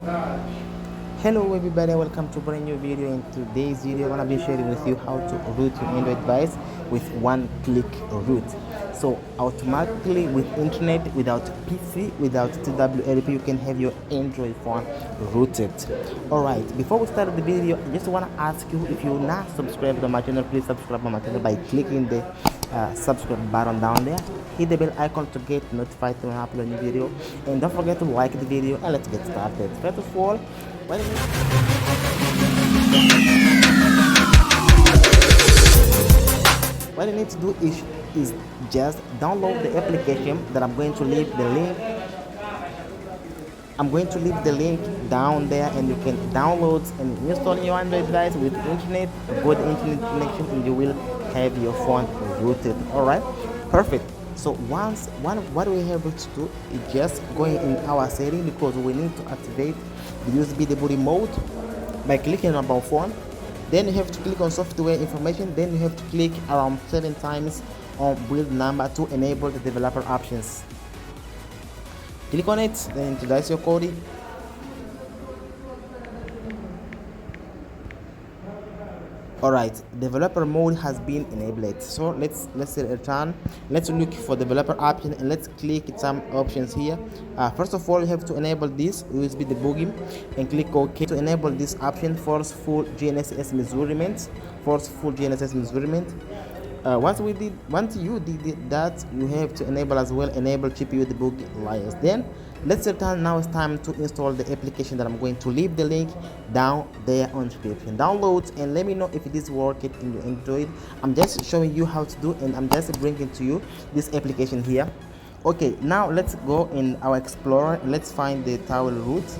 Hello everybody, welcome to a brand new video. In today's video I'm gonna be sharing with you how to root your Android device with one-click root. So automatically with internet, without PC, without TWRP, you can have your Android phone rooted. Alright, before we start the video, I just wanna ask you, if you're not subscribed to my channel, please subscribe to my channel by clicking the subscribe button down there. Hit the bell icon to get notified when I upload a new video, and don't forget to like the video. And let's get started. First of all, what you need to do is just download the application that I'm going to leave the link. I'm going to leave the link down there, and you can download and install your Android device with internet, a good internet connection, and you will have your phone rooted. Alright, perfect. So what we have to do is just going in our setting, because we need to activate the USB Debugging mode by clicking on our phone. Then you have to click on software information. Then you have to click around 7 times on build number to enable the developer options. Click on it, then introduce your code. Alright, developer mode has been enabled. So let's return. Let's look for developer option, and let's click some options here. First of all, you have to enable this USB debugging and click OK to enable this option, forceful GNSS measurement. Once you did that, you have to enable as well GPU debug layers. Then let's return. Now it's time to install the application that I'm going to leave the link down there on description. Download and let me know if it is working in your Android. I'm just showing you how to do, and I'm just bringing to you this application here. Okay, now let's go in our Explorer. Let's find the TOWELROOT,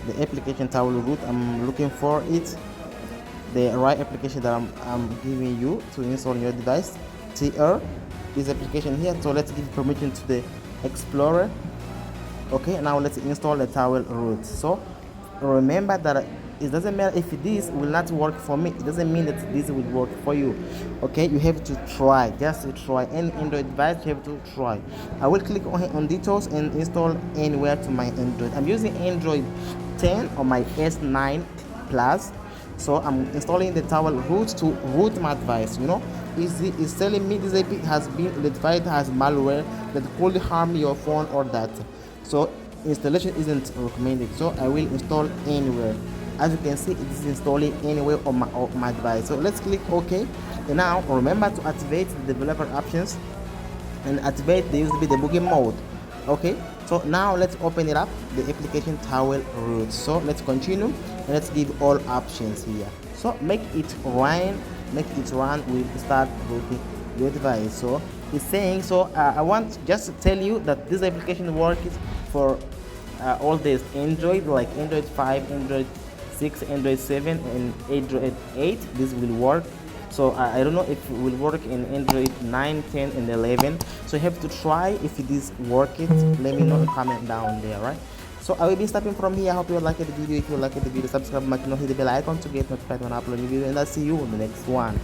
the application TOWELROOT. I'm looking for it, the right application that I'm giving you to install on your device. This application here. So let's give permission to the Explorer. Okay, now let's install the TOWELROOT. So remember that it doesn't matter if this will not work for me, it doesn't mean that this will work for you. Okay, you have to try, just to try. Any Android device, you have to try. I will click on details and install anywhere to my Android. I'm using Android 10 on my S9 Plus. So I'm installing the TOWELROOT to root my device. You know, it's telling me this AP has been identified as malware that could harm your phone or data. So installation isn't recommended. So I will install anywhere. As you can see, it is installing anywhere on my device. So let's click OK. And now remember to activate the developer options and activate the USB debugging mode. Okay, so now let's open it up, the application TOWELROOT. So let's continue and let's give all options here. So make it run, we'll start rooting your device. So it's saying, so I want just to tell you that this application works for all these Android, like Android 5, Android 6, Android 7, and Android 8. This will work. So I don't know if it will work in Android 9, 10, and 11. So you have to try. If it is working, let me know in comment down there, right? So I will be stopping from here. I hope you liked the video. If you liked the video, subscribe to my channel, hit the bell icon to get notified when I upload a new video, and I'll see you in the next one.